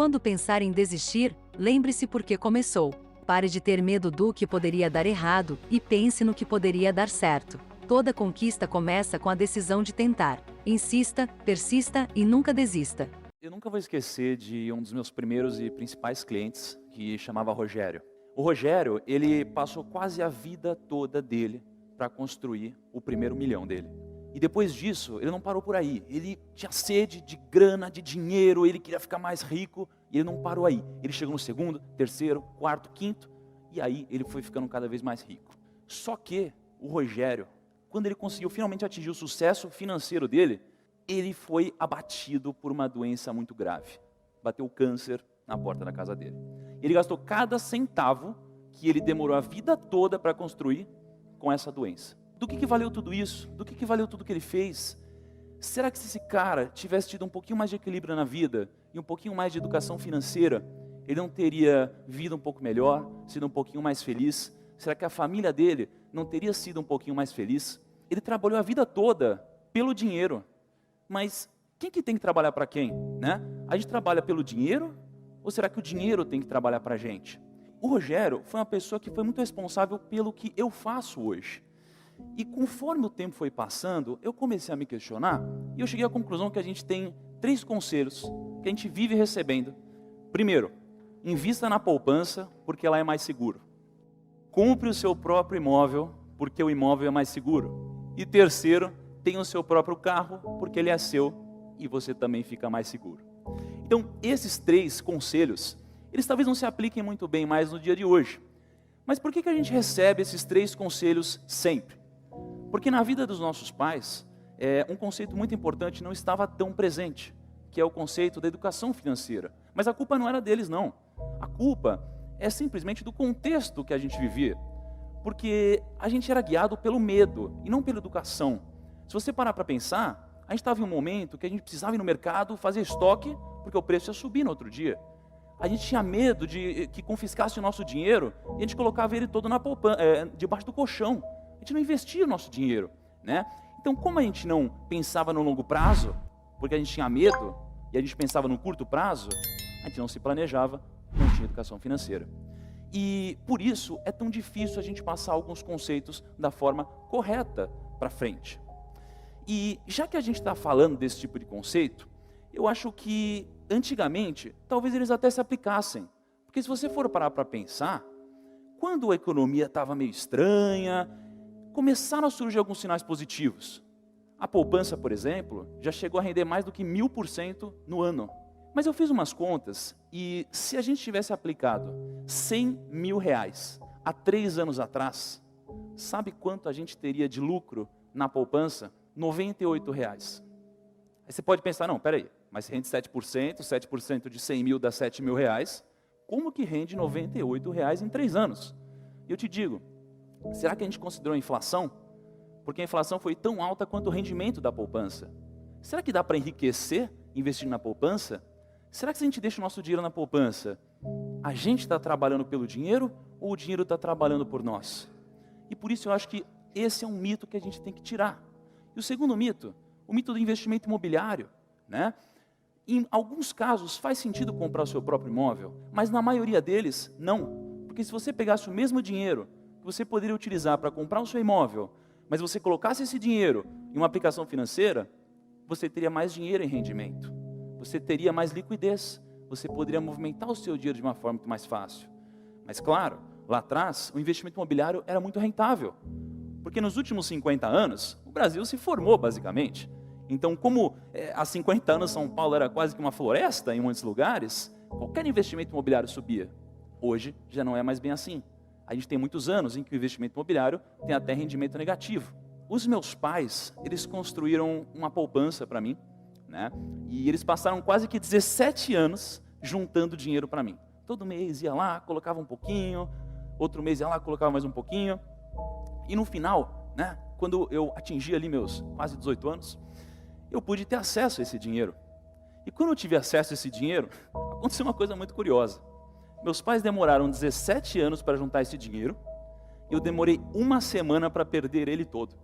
Quando pensar em desistir, lembre-se por que começou. Pare de ter medo do que poderia dar errado e pense no que poderia dar certo. Toda conquista começa com a decisão de tentar. Insista, persista e nunca desista. Eu nunca vou esquecer de um dos meus primeiros e principais clientes, que chamava Rogério. O Rogério, ele passou quase a vida toda dele para construir o primeiro milhão dele. E depois disso, ele não parou por aí. Ele tinha sede de grana, de dinheiro, ele queria ficar mais rico, e ele não parou aí. Ele chegou no segundo, terceiro, quarto, quinto, e aí ele foi ficando cada vez mais rico. Só que o Rogério, quando ele conseguiu finalmente atingir o sucesso financeiro dele, ele foi abatido por uma doença muito grave. Bateu câncer na porta da casa dele. Ele gastou cada centavo que ele demorou a vida toda para construir com essa doença. Do que valeu tudo isso? Do que valeu tudo que ele fez? Será que se esse cara tivesse tido um pouquinho mais de equilíbrio na vida e um pouquinho mais de educação financeira, ele não teria vivido um pouco melhor, sido um pouquinho mais feliz? Será que a família dele não teria sido um pouquinho mais feliz? Ele trabalhou a vida toda pelo dinheiro. Mas quem que tem que trabalhar para quem? Né? A gente trabalha pelo dinheiro? Ou será que o dinheiro tem que trabalhar para a gente? O Rogério foi uma pessoa que foi muito responsável pelo que eu faço hoje. E conforme o tempo foi passando, eu comecei a me questionar e eu cheguei à conclusão que a gente tem 3 conselhos que a gente vive recebendo. Primeiro, invista na poupança porque ela é mais seguro. Compre o seu próprio imóvel porque o imóvel é mais seguro. E terceiro, tenha o seu próprio carro porque ele é seu e você também fica mais seguro. Então, esses 3 conselhos, eles talvez não se apliquem muito bem mais no dia de hoje. Mas por que a gente recebe esses 3 conselhos sempre? Porque na vida dos nossos pais, um conceito muito importante não estava tão presente, que é o conceito da educação financeira. Mas a culpa não era deles, não. A culpa é simplesmente do contexto que a gente vivia. Porque a gente era guiado pelo medo e não pela educação. Se você parar para pensar, a gente estava em um momento que a gente precisava ir no mercado fazer estoque, porque o preço ia subir no outro dia. A gente tinha medo de que confiscasse o nosso dinheiro e a gente colocava ele todo debaixo do colchão. A gente não investia o nosso dinheiro, né? Então, como a gente não pensava no longo prazo, porque a gente tinha medo, e a gente pensava no curto prazo, a gente não se planejava, não tinha educação financeira. E por isso é tão difícil a gente passar alguns conceitos da forma correta para frente. E já que a gente está falando desse tipo de conceito, eu acho que antigamente, talvez eles até se aplicassem. Porque se você for parar para pensar, quando a economia estava meio estranha, começaram a surgir alguns sinais positivos. A poupança, por exemplo, já chegou a render mais do que 1000% no ano. Mas eu fiz umas contas e se a gente tivesse aplicado 100 mil reais há 3 anos atrás, sabe quanto a gente teria de lucro na poupança? 98 reais. Aí você pode pensar, não, peraí, mas rende 7% de 100 mil dá 7 mil reais, como que rende 98 reais em 3 anos? E eu te digo, será que a gente considerou a inflação? Porque a inflação foi tão alta quanto o rendimento da poupança. Será que dá para enriquecer investindo na poupança? Será que se a gente deixa o nosso dinheiro na poupança, a gente está trabalhando pelo dinheiro ou o dinheiro está trabalhando por nós? E por isso eu acho que esse é um mito que a gente tem que tirar. E o segundo mito, o mito do investimento imobiliário, né? Em alguns casos faz sentido comprar o seu próprio imóvel, mas na maioria deles não. Porque se você pegasse o mesmo dinheiro que você poderia utilizar para comprar o seu imóvel, mas você colocasse esse dinheiro em uma aplicação financeira, você teria mais dinheiro em rendimento, você teria mais liquidez, você poderia movimentar o seu dinheiro de uma forma muito mais fácil. Mas claro, lá atrás o investimento imobiliário era muito rentável, porque nos últimos 50 anos o Brasil se formou basicamente. Então, como há 50 anos São Paulo era quase que uma floresta em muitos lugares, qualquer investimento imobiliário subia. Hoje já não é mais bem assim. A gente tem muitos anos em que o investimento imobiliário tem até rendimento negativo. Os meus pais, eles construíram uma poupança para mim, né? E eles passaram quase que 17 anos juntando dinheiro para mim. Todo mês ia lá, colocava um pouquinho, outro mês ia lá, colocava mais um pouquinho. E no final, né, quando eu atingi ali meus quase 18 anos, eu pude ter acesso a esse dinheiro. E quando eu tive acesso a esse dinheiro, aconteceu uma coisa muito curiosa. Meus pais demoraram 17 anos para juntar esse dinheiro, e eu demorei 1 semana para perder ele todo.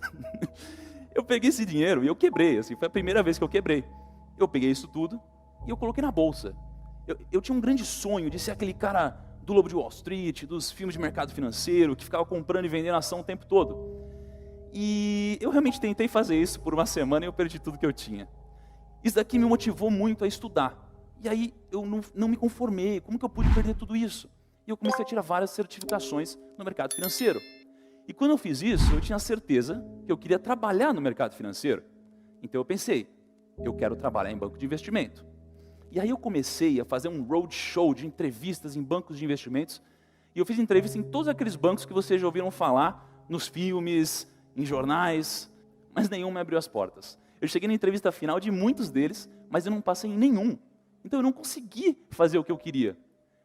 Eu peguei esse dinheiro e eu quebrei, assim, foi a primeira vez que eu quebrei. Eu peguei isso tudo e eu coloquei na bolsa. Eu tinha um grande sonho de ser aquele cara do Lobo de Wall Street, dos filmes de mercado financeiro, que ficava comprando e vendendo ação o tempo todo. E eu realmente tentei fazer isso por uma semana e eu perdi tudo que eu tinha. Isso daqui me motivou muito a estudar. E aí eu não me conformei. Como que eu pude perder tudo isso? E eu comecei a tirar várias certificações no mercado financeiro. E quando eu fiz isso, eu tinha certeza que eu queria trabalhar no mercado financeiro. Então eu pensei, eu quero trabalhar em banco de investimento. E aí eu comecei a fazer um roadshow de entrevistas em bancos de investimentos. E eu fiz entrevista em todos aqueles bancos que vocês já ouviram falar, nos filmes, em jornais, mas nenhum me abriu as portas. Eu cheguei na entrevista final de muitos deles, mas eu não passei em nenhum. Então eu não consegui fazer o que eu queria.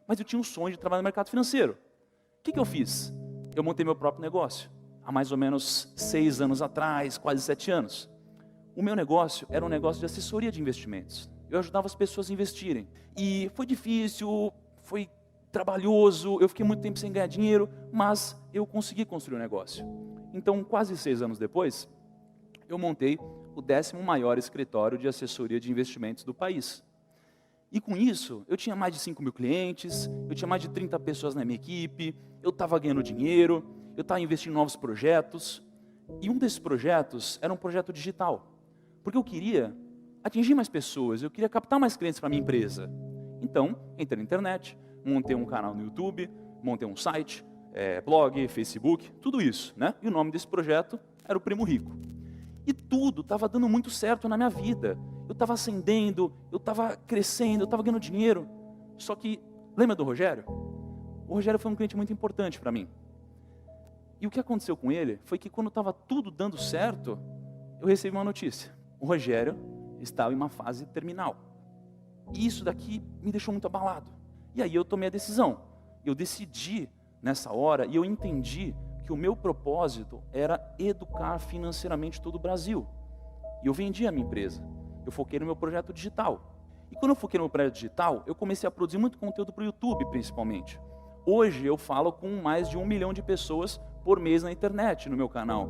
Mas eu tinha um sonho de trabalhar no mercado financeiro. O que eu fiz? Eu montei meu próprio negócio. Há mais ou menos 6 anos atrás, quase 7 anos. O meu negócio era um negócio de assessoria de investimentos. Eu ajudava as pessoas a investirem. E foi difícil, foi trabalhoso, eu fiquei muito tempo sem ganhar dinheiro, mas eu consegui construir um negócio. Então, quase 6 anos depois, eu montei o 10º maior escritório de assessoria de investimentos do país. E com isso, eu tinha mais de 5 mil clientes, eu tinha mais de 30 pessoas na minha equipe, eu estava ganhando dinheiro, eu estava investindo em novos projetos. E um desses projetos era um projeto digital. Porque eu queria atingir mais pessoas, eu queria captar mais clientes para a minha empresa. Então, entrei na internet, montei um canal no YouTube, montei um site, blog, Facebook, tudo isso, né? E o nome desse projeto era o Primo Rico. E tudo estava dando muito certo na minha vida. Eu estava ascendendo, eu estava crescendo, eu estava ganhando dinheiro. Só que, lembra do Rogério? O Rogério foi um cliente muito importante para mim. E o que aconteceu com ele foi que quando estava tudo dando certo, eu recebi uma notícia. O Rogério estava em uma fase terminal. E isso daqui me deixou muito abalado. E aí eu tomei a decisão. Eu decidi nessa hora e eu entendi que o meu propósito era educar financeiramente todo o Brasil. E eu vendi a minha empresa. Eu foquei no meu projeto digital. E quando eu foquei no meu projeto digital, eu comecei a produzir muito conteúdo para o YouTube, principalmente. Hoje eu falo com mais de 1 milhão de pessoas por mês na internet, no meu canal.